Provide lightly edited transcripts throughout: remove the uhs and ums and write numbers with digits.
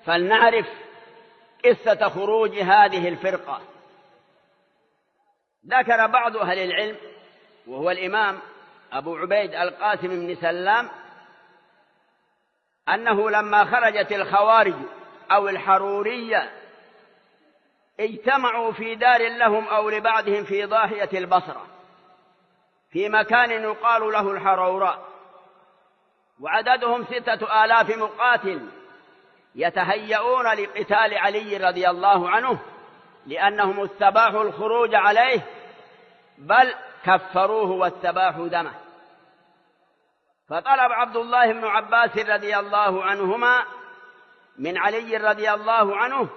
فلنعرف قصة خروج هذه الفرقة. ذكر بعض أهل العلم وهو الإمام أبو عبيد القاسم بن سلام أنه لما خرجت الخوارج أو الحرورية اجتمعوا في دار لهم أو لبعضهم في ضاحية البصرة في مكان يقال له الحروراء، وعددهم 6000 مقاتل يتهيئون لقتال علي رضي الله عنه، لأنهم استباحوا الخروج عليه بل كفروه واستباحوا دمه. فطلب عبد الله بن عباس رضي الله عنهما من علي رضي الله عنه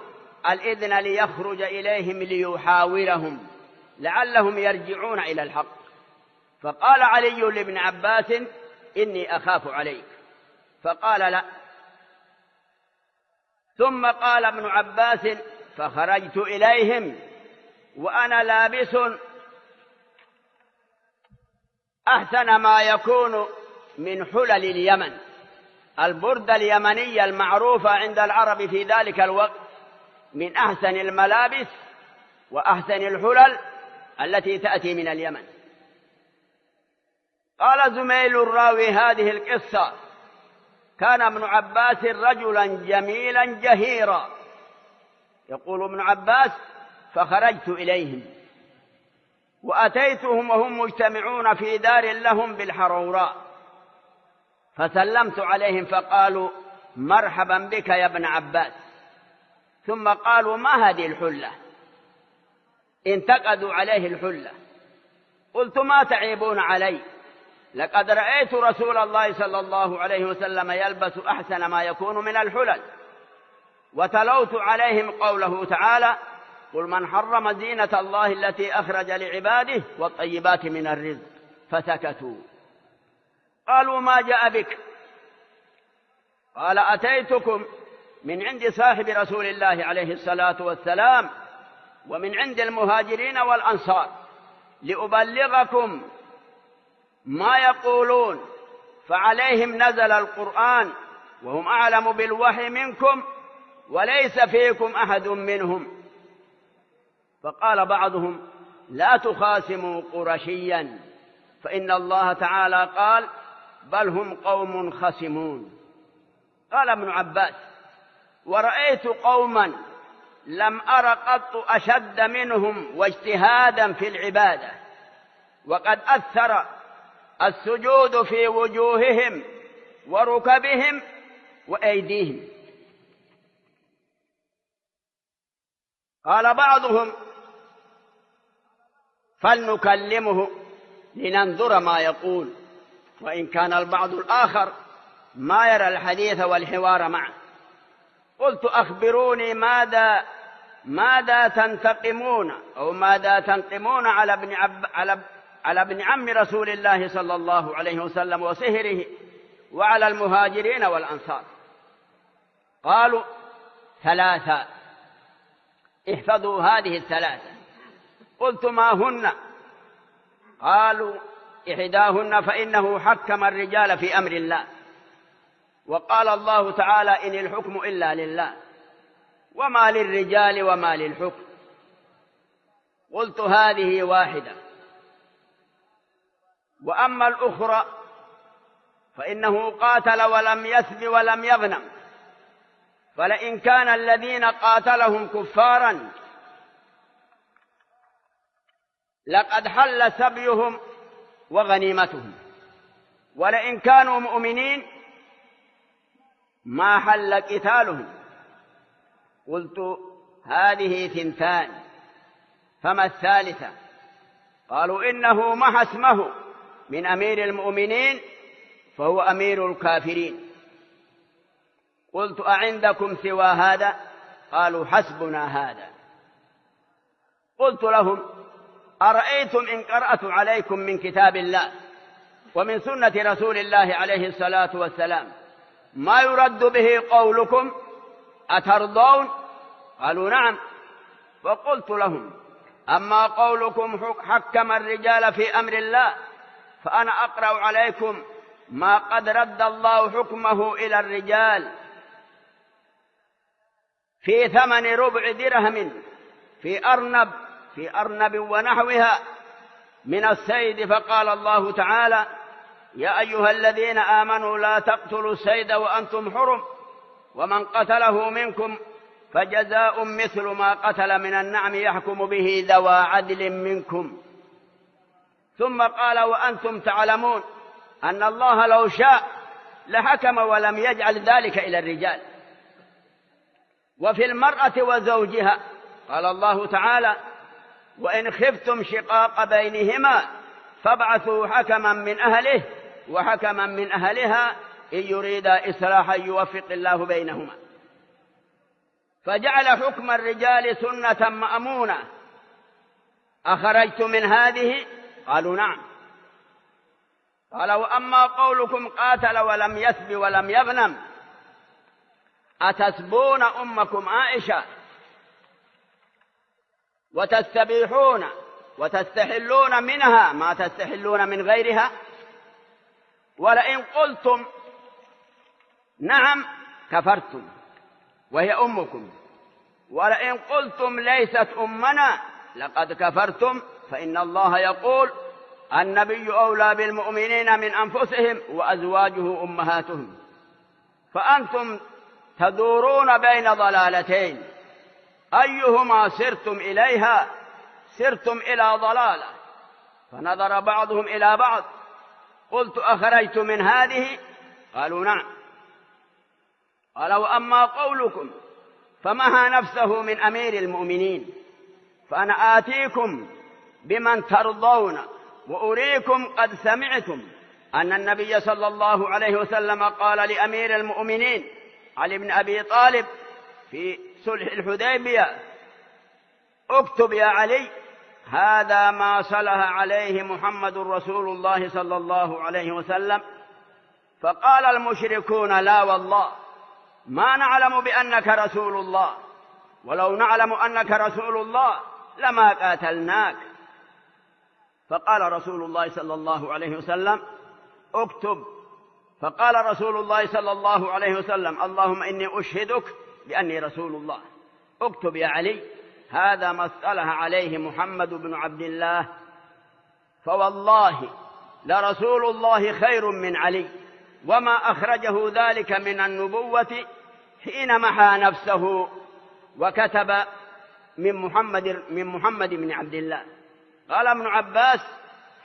الإذن ليخرج إليهم ليحاورهم لعلهم يرجعون إلى الحق. فقال علي لابن عباس: إني أخاف عليك. فقال: لا. ثم قال ابن عباس: فخرجت إليهم وأنا لابس أحسن ما يكون من حلل اليمن، البردة اليمنية المعروفة عند العرب في ذلك الوقت من أحسن الملابس وأحسن الحلل التي تأتي من اليمن. قال زميل الراوي هذه القصة: كان ابن عباس رجلا جميلا جهيرا. يقول ابن عباس: فخرجت إليهم وأتيتهم وهم مجتمعون في دار لهم بالحروراء، فسلمت عليهم فقالوا: مرحبا بك يا ابن عباس. ثم قالوا: ما هذه الحلة؟ انتقدوا عليه الحلة. قلت: ما تعيبون علي؟ لقد رأيت رسول الله صلى الله عليه وسلم يلبس أحسن ما يكون من الحلل. وتلوت عليهم قوله تعالى: قل من حرم زينة الله التي أخرج لعباده والطيبات من الرزق. فسكتوا. قالوا: ما جاء بك؟ قال: أتيتكم من عند صاحب رسول الله عليه الصلاة والسلام ومن عند المهاجرين والأنصار لأبلغكم ما يقولون، فعليهم نزل القرآن وهم أعلم بالوحي منكم وليس فيكم أحد منهم. فقال بعضهم: لا تخاصموا قرشيا فإن الله تعالى قال: بل هم قوم خصمون. قال ابن عباس: ورأيت قوما لم أر قط أشد منهم واجتهادا في العبادة، وقد أثر السجود في وجوههم وركبهم وأيديهم. قال بعضهم: فلنكلمه لننظر ما يقول. وإن كان البعض الآخر ما يرى الحديث والحوار معه. قلت: أخبروني ماذا تنتقمون أو ماذا تنقمون على ابن عم رسول الله صلى الله عليه وسلم وسهره وعلى المهاجرين والأنصار؟ قالوا: 3. احفظوا هذه 3. قلت: ما هن؟ قالوا: إحداهن فإنه حكم الرجال في أمر الله، وقال الله تعالى: إن الحكم إلا لله، وما للرجال وما للحكم. قلت: هذه واحدة. وأما الأخرى فإنه قاتل ولم يسب ولم يغنم، فلئن كان الذين قاتلهم كفارا لقد حل سبيهم وغنيمتهم، ولئن كانوا مؤمنين ما حل قتالهم. قلت: هذه 2. فما الثالثة؟ قالوا: إنه محى اسمه من أمير المؤمنين فهو أمير الكافرين. قلت: أعندكم سوى هذا؟ قالوا: حسبنا هذا. قلت لهم: أرأيتم إن قرأت عليكم من كتاب الله ومن سنة رسول الله عليه الصلاة والسلام ما يرد به قولكم أترضون؟ قالوا: نعم. فقلت لهم: أما قولكم حكم الرجال في أمر الله فأنا أقرأ عليكم ما قد رد الله حكمه إلى الرجال في ثمن ربع درهم في أرنب ونحوها من الصيد. فقال الله تعالى: يا أيها الذين آمنوا لا تقتلوا الصيد وأنتم حرم، ومن قتله منكم فجزاء مثل ما قتل من النعم يحكم به ذوى عدل منكم. ثم قال: وأنتم تعلمون أن الله لو شاء لحكم ولم يجعل ذلك إلى الرجال. وفي المرأة وزوجها قال الله تعالى: وإن خفتم شقاق بينهما فابعثوا حكما من أهله وحكما من أهلها إن يريدا إصلاحا يوفق الله بينهما. فجعل حكم الرجال سنة مأمونة. أخرجت من هذه؟ قالوا: نعم. قال: وأما قولكم قاتل ولم يسب ولم يغنم، أتسبون أمكم عائشة وتستبيحون وتستحلون منها ما تستحلون من غيرها؟ ولئن قلتم نعم كفرتم وهي أمكم، ولئن قلتم ليست أمنا لقد كفرتم، فإن الله يقول: النبي أولى بالمؤمنين من أنفسهم وأزواجه أمهاتهم. فأنتم تدورون بين ضلالتين، أيهما سرتم إليها؟ سرتم إلى ضلالة. فنظر بعضهم إلى بعض. قلت: أخرجت من هذه؟ قالوا: نعم. قال: وأما قولكم فمها نفسه من أمير المؤمنين، فأنا آتيكم بمن ترضون وأريكم قد سمعتم أن النبي صلى الله عليه وسلم قال لأمير المؤمنين علي بن أبي طالب في صلح الحديبية: اكتب يا علي هذا ما صلح عليه محمد رسول الله صلى الله عليه وسلم. فقال المشركون: لا والله ما نعلم بأنك رسول الله، ولو نعلم أنك رسول الله لما قاتلناك. فقال رسول الله صلى الله عليه وسلم: اكتب. فقال رسول الله صلى الله عليه وسلم: اللهم إني أشهدك بأني رسول الله، اكتب يا علي هذا ما اصطلح عليه محمد بن عبد الله. فوالله لرسول الله خير من علي، وما أخرجه ذلك من النبوة حين محى نفسه وكتب من محمد بن عبد الله. قال ابن عباس: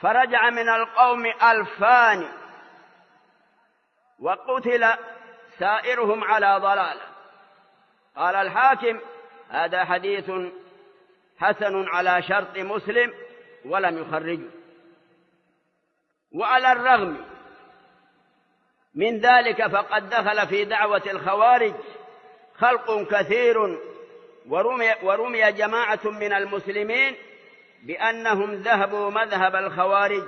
فرجع من القوم 2000 وقتل سائرهم على ضلالة. قال الحاكم: هذا حديث حسن على شرط مسلم ولم يخرجه. وعلى الرغم من ذلك فقد دخل في دعوة الخوارج خلق كثير، ورمي جماعة من المسلمين بأنهم ذهبوا مذهب الخوارج،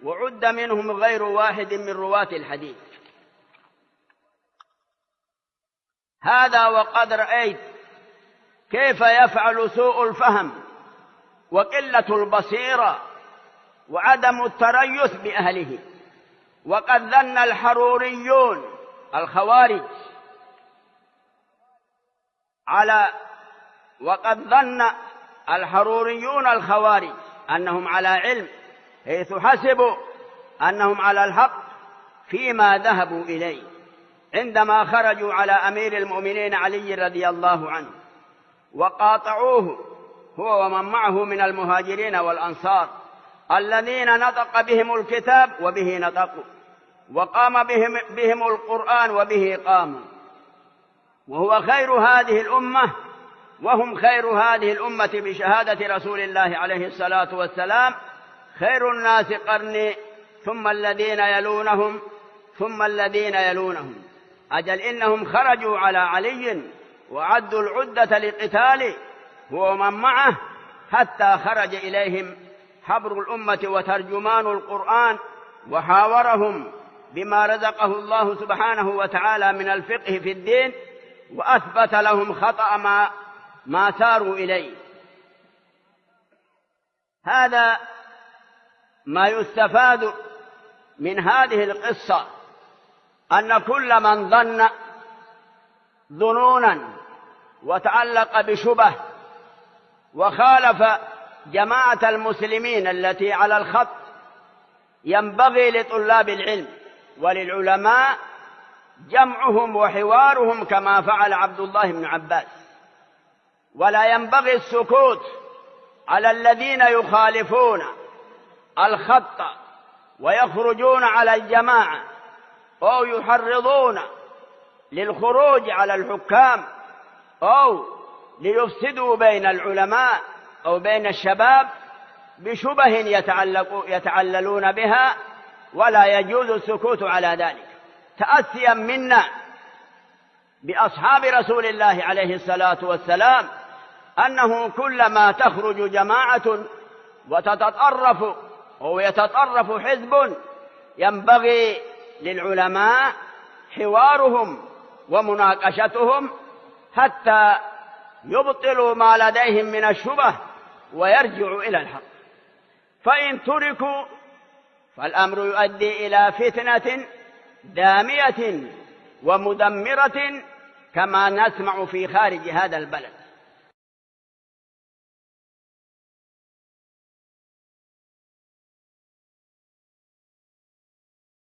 وعد منهم غير واحد من رواة الحديث. هذا وقد رأيت كيف يفعل سوء الفهم وقلة البصيرة وعدم التريث بأهله. وقد ظن الحروريون الخوارج أنهم على علم، حيث حسبوا أنهم على الحق فيما ذهبوا إليه عندما خرجوا على أمير المؤمنين علي رضي الله عنه وقاطعوه هو ومن معه من المهاجرين والأنصار الذين نطق بهم الكتاب وبه نطقوا، وقام بهم القرآن وبه قاموا، وهو خير هذه الأمة، وهم خير هذه الأمة بشهادة رسول الله عليه الصلاة والسلام: خير الناس قرني ثم الذين يلونهم ثم الذين يلونهم. أجل إنهم خرجوا على علي وعدوا العدة لقتاله هو ومن معه، حتى خرج إليهم حبر الأمة وترجمان القرآن وحاورهم بما رزقه الله سبحانه وتعالى من الفقه في الدين، وأثبت لهم خطأ ما ساروا إليه. هذا ما يستفاد من هذه القصة، أن كل من ظن ظنونا وتعلق بشبه وخالف جماعة المسلمين التي على الخط، ينبغي لطلاب العلم وللعلماء جمعهم وحوارهم كما فعل عبد الله بن عباس، ولا ينبغي السكوت على الذين يخالفون الخط ويخرجون على الجماعة أو يحرضون للخروج على الحكام أو ليفسدوا بين العلماء أو بين الشباب بشبه يتعللون بها، ولا يجوز السكوت على ذلك تأسيا منا بأصحاب رسول الله عليه الصلاة والسلام، أنه كلما تخرج جماعة وتتطرف أو يتطرف حزب ينبغي للعلماء حوارهم ومناقشتهم حتى يبطلوا ما لديهم من الشبه ويرجعوا إلى الحق. فإن تركوا فالأمر يؤدي إلى فتنة دامية ومدمرة كما نسمع في خارج هذا البلد.